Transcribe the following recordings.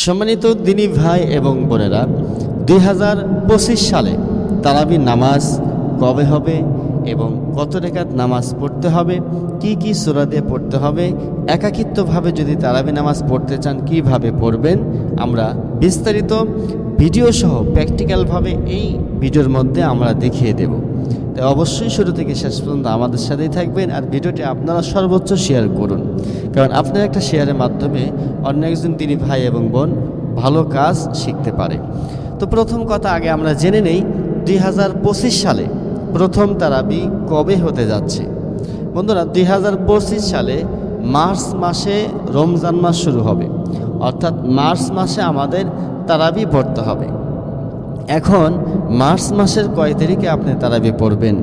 সম্মানিত দিনী ভাই এবং বোনেরা, 2025 সালে তারাবি নামাজ কবে হবে এবং কত রাকাত নামাজ পড়তে হবে, কি সূরা দিয়ে পড়তে হবে, একাকিত্বভাবে যদি তারাবি নামাজ পড়তে চান কিভাবে পড়বেন, আমরা বিস্তারিত ভিডিও সহ প্র্যাকটিক্যালভাবে এই ভিডিওর মধ্যে আমরা দেখিয়ে দেব। তাই অবশ্যই শুরু থেকে শেষ পর্যন্ত আমাদের সাথেই থাকবেন আর ভিডিওটি আপনারা সর্বোচ্চ শেয়ার করুন, কারণ আপনার একটা শেয়ারের মাধ্যমে অন্য একজন দিনী ভাই এবং বোন ভালো কাজ শিখতে পারে। তো প্রথম কথা আগে আমরা জেনে নেই 2025 সালে প্রথম তারাবি কবে হতে যাচ্ছে। বন্ধুরা, 2025 সালে মার্চ মাসে রমজান মাস শুরু হবে, অর্থাৎ মার্চ মাসে আমাদের তারাবি পড়তে হবে। এখন মার্চ মাসের কয় তারিখে আপনি তারাবি পড়বেন?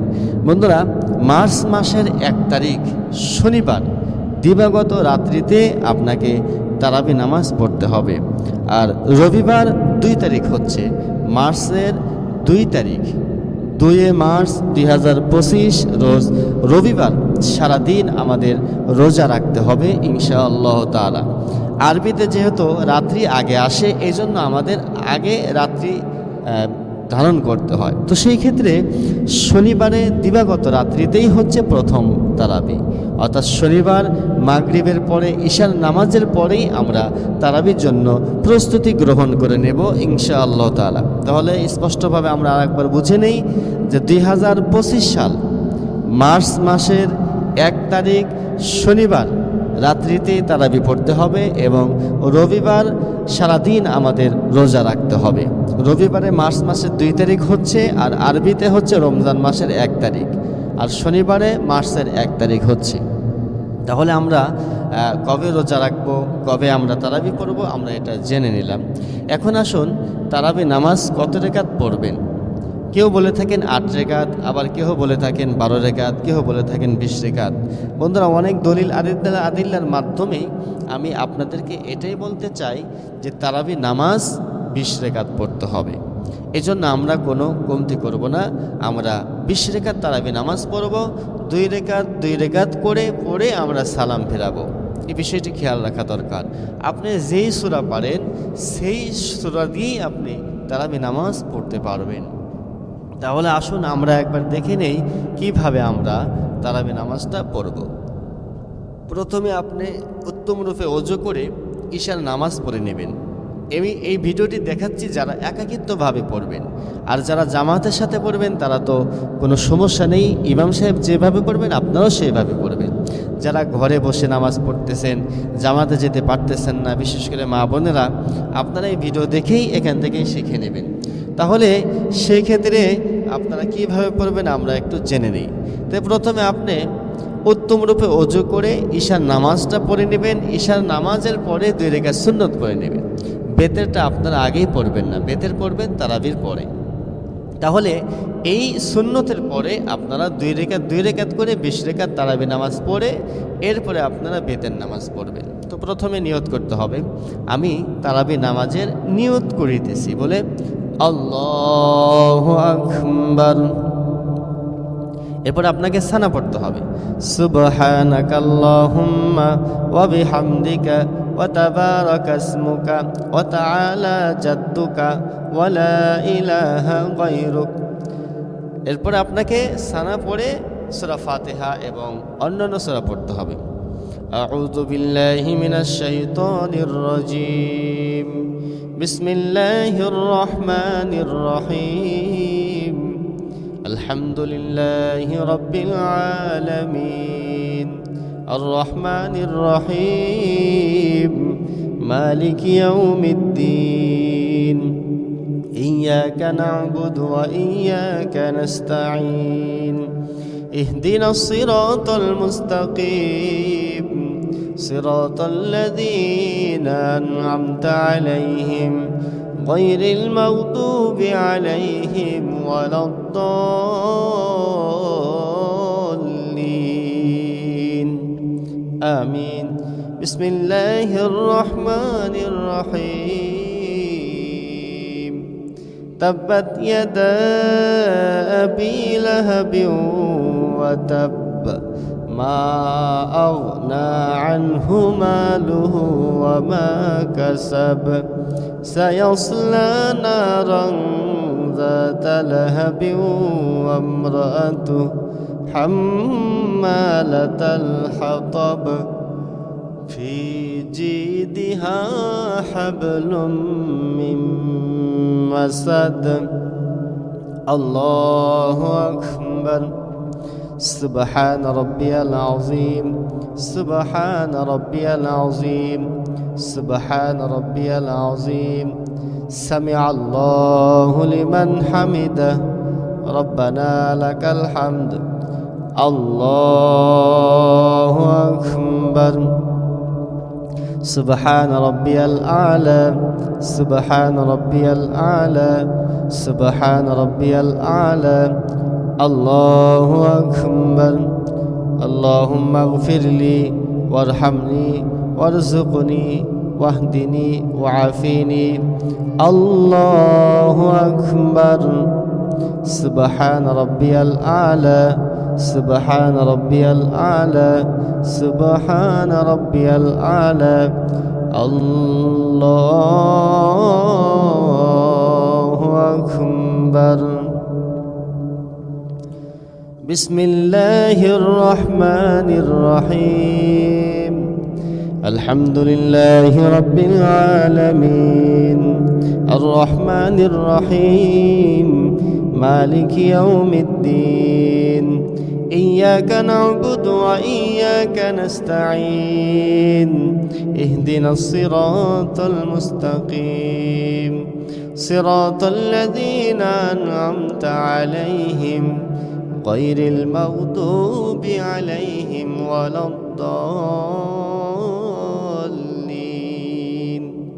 বন্ধুরা, মার্চ মাসের 1 তারিখ শনিবার দিবাগত রাত্রিতে আপনাকে তারাবি নামাজ পড়তে হবে। আর রবিবার 2 তারিখ হচ্ছে মার্চের 2 তারিখ, 2 মার্চ 2025 রোজ রবিবার সারাদিন আমাদের রোজা রাখতে হবে ইনশাআল্লাহ তাআলা। আরবিতে যেহেতু রাত্রি আগে আসে, এই জন্য আমাদের আগে রাত্রি ধারণ করতে হয়। তো সেই ক্ষেত্রে শনিবারে দিবাগত রাত্রিতেই হচ্ছে প্রথম তারাবি, অর্থাৎ শনিবার মাগরিবের পরে ঈশার নামাজের পরেই আমরা তারাবির জন্য প্রস্তুতি গ্রহণ করে নেব ইনশাআল্লাহ তাআলা। তাহলে স্পষ্টভাবে আমরা আরেকবার বুঝে নেই যে 2025 সাল মার্চ মাসের 1 তারিখ শনিবার রাত্রিতে তারাবি পড়তে হবে এবং রবিবার সারাদিন আমাদের রোজা রাখতে হবে। রবিবারে মার্চ মাসের 2 তারিখ হচ্ছে, আর আরবিতে হচ্ছে রমজান মাসের 1 তারিখ, আর শনিবারে মার্চের 1 তারিখ হচ্ছে। তাহলে আমরা কবে রোজা রাখবো, কবে আমরা তারাবি পড়ব, আমরা এটা জেনে নিলাম। এখন আসুন তারাবি নামাজ কত রাকাত পড়বেন। কেউ বলে থাকেন 8 রাকাত, আবার কেউ বলে থাকেন 12 রাকাত, কেউ বলে থাকেন 20 রাকাত। বন্ধুরা, অনেক দলিল আদিল্লার মাধ্যমে আমি আপনাদেরকে এটাই বলতে চাই যে তারাবি নামাজ 20 রাকাত পড়তে হবে। এজন্য আমরা কোনো কমতি করব না, আমরা 20 রাকাত তারাবি নামাজ পড়ব, 2 রাকাত করে পড়ে আমরা সালাম ফেরাবো। এই বিষয়টি খেয়াল রাখা দরকার। আপনি যেই সূরা পারেন সেই সূরা দিয়েই আপনি তারাবি নামাজ পড়তে পারবেন। তাহলে আসুন আমরা একবার দেখে নেই কিভাবে আমরা তারাবি নামাজটা পড়ব। প্রথমে আপনি উত্তম রূপে ওযু করে ঈশার নামাজ পড়ে নেবেন। আমি এই ভিডিওটি দেখাচ্ছি যারা একাকিত্বভাবে পড়বেন, আর যারা জামাতের সাথে পড়বেন তারা তো কোনো সমস্যা নেই, ইমাম সাহেব যেভাবে পড়বেন আপনারাও সেইভাবে পড়বেন। যারা ঘরে বসে নামাজ পড়তেছেন, জামাতে যেতে পারতেছেন না, বিশেষ করে মা বোনেরা, আপনারা এই ভিডিও দেখেই এখান থেকেই শিখে নেবেন। তাহলে সেই ক্ষেত্রে আপনারা কিভাবে পড়বেন আমরা একটু জেনে নিই। তো প্রথমে আপনি উত্তম রূপে ওযু করে ঈশার নামাজটা পড়ে নেবেন। ঈশার নামাজের পরে 2 রাকাত সুন্নত পড়ে নেবেন। বেতেরটা আপনারা আগেই পড়বেন না, বেতের পড়বেন তারাবির পরে। তাহলে এই সুন্নতের পরে আপনারা 2 রাকাত করে 20 রাকাত তারাবি নামাজ পড়ে এরপরে আপনারা বেতের নামাজ পড়বেন। তো প্রথমে নিয়ত করতে হবে, আমি তারাবি নামাজের নিয়ত করিতেছি বলে আল্লাহু আকবার। এরপর আপনাকে সানা পড়তে হবে, সুবহানাকাল্লাহুম্মা ওয়া বিহামদিকা ওয়া তাবারাকা ইসমুকা ওয়া তাআলা জাদ্দুকা ওয়া লা ইলাহা গায়রুক। এরপর আপনাকে সানা পড়ে সূরা ফাতিহা এবং অন্যান্য সূরা পড়তে হবে। আউযু বিল্লাহি মিনাশ শাইতানির রাজীম, বিসমিল্লাহির রহমানির রহিম, আলহামদুলিল্লাহি রাব্বিল আলামিন, আর রহমানির রহিম, মালিকি ইয়াউমিদ্দিন, ইয়্যাকা না'বুদু ওয়া ইয়্যাকা নাস্তাঈন, ইহদিনাস সিরাতাল মুস্তাকিম, সিরাতাল লাযীনা আন'আমতা আলাইহিম গায়রিল মাগদুবি আলাইহিম ওয়ালাদ-দাল্লিন, আমিন। বিসমিল্লাহির রহমানির রহিম, তাব্বাত ইয়াদা আবি লাহাবিন ওয়া তাব, ما أغنى عنه ماله وما كسب سيصلى نارا ذات لهب وامرأته حمالة الحطب في جيدها حبل من مسد الله أكبر سبحان ربي العظيم سبحان ربي العظيم سبحان ربي العظيم سمع الله لمن حمده ربنا لك الحمد الله أكبر سبحان ربي الأعلى سبحان ربي الأعلى سبحان ربي الأعلى الله أكبر اللهم اغفر لي وارحمني وارزقني واهدني وعافيني الله أكبر سبحان ربي الأعلى سبحان ربي الأعلى سبحان ربي الأعلى الله أكبر بسم الله الرحمن الرحيم الحمد لله رب العالمين الرحمن الرحيم مالك يوم الدين إياك نعبد وإياك نستعين اهدنا الصراط المستقيم صراط الذين أنعمت عليهم غير المغضوب عليهم ولا الضالين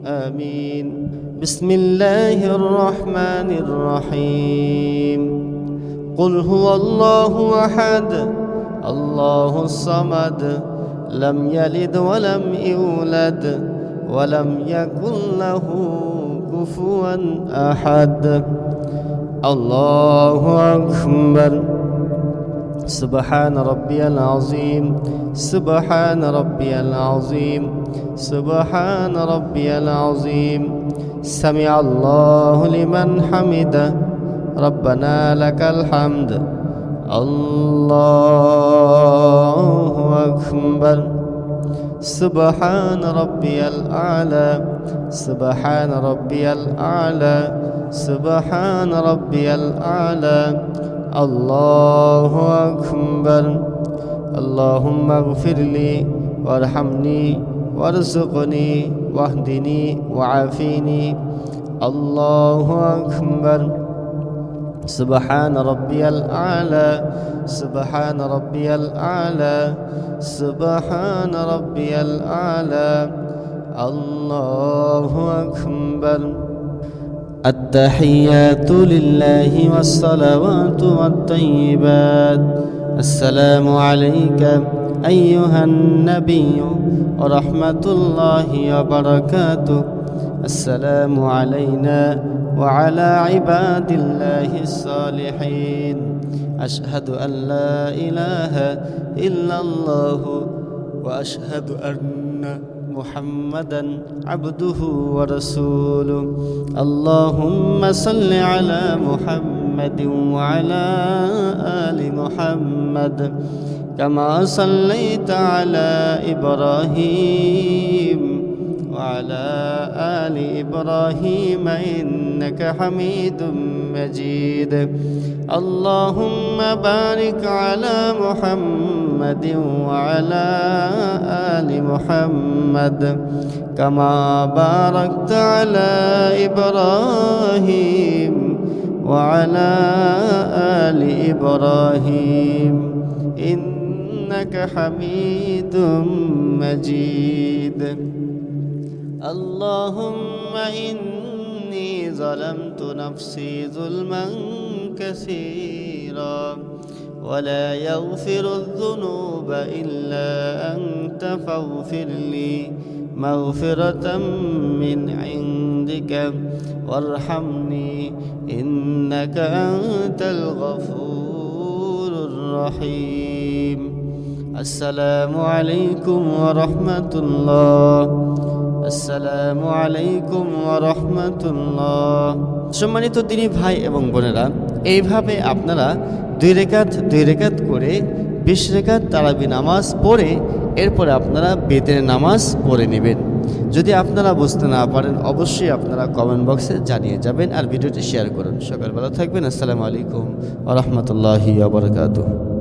آمين بسم الله الرحمن الرحيم قل هو الله أحد الله الصمد لم يلد ولم يولد ولم يكن له كفوا أحد الله أكبر سبحان ربي العظيم سبحان ربي العظيم سبحان ربي العظيم سمع الله لمن حمده ربنا لك الحمد الله أكبر سبحان ربي الأعلى سبحان ربي الأعلى سبحان ربي الأعلى الله أكبر اللهم اغفر لي وارحمني وارزقني واهدني وعافيني الله أكبر سبحان ربي الأعلى سبحان ربي الأعلى سبحان ربي الأعلى الله أكبر التحيات لله والصلوات والطيبات السلام عليك أيها النبي ورحمة الله وبركاته السلام علينا وعلى عباد الله الصالحين أشهد أن لا إله إلا الله وأشهد أن محمدا عبده ورسوله اللهم صل على محمد وعلى آل محمد كما صليت على إبراهيم وعلى آل إبراهيم إنك حميد مجيد اللهم بارك على محمد وعلى آل محمد كما باركت على إبراهيم وعلى آل إبراهيم إنك حميد مجيد اللهم إني ظلمت نفسي ظلما كثيرا ولا يغفر الذنوب إلا أنت فاغفر لي مغفرة من عندك وارحمني إنك أنت الغفور الرحيم আসসালামু আলাইকুম ওয়া রাহমাতুল্লাহ, আসসালামু আলাইকুম ওয়া রাহমাতুল্লাহ। সম্মানিত দিনী ভাই এবং বোনেরা, এইভাবে আপনারা 2 রেকাত করে 20 রেকাত তারাবি নামাজ পড়ে এরপরে আপনারা বেতের নামাজ পড়ে নেবেন। যদি আপনারা বুঝতে না পারেন অবশ্যই আপনারা কমেন্ট বক্সে জানিয়ে যাবেন আর ভিডিওটি শেয়ার করুন। সকাল ভালো থাকবেন। আসসালামু আলাইকুম ওয়া রাহমাতুল্লাহি ওয়া বারাকাতুহু।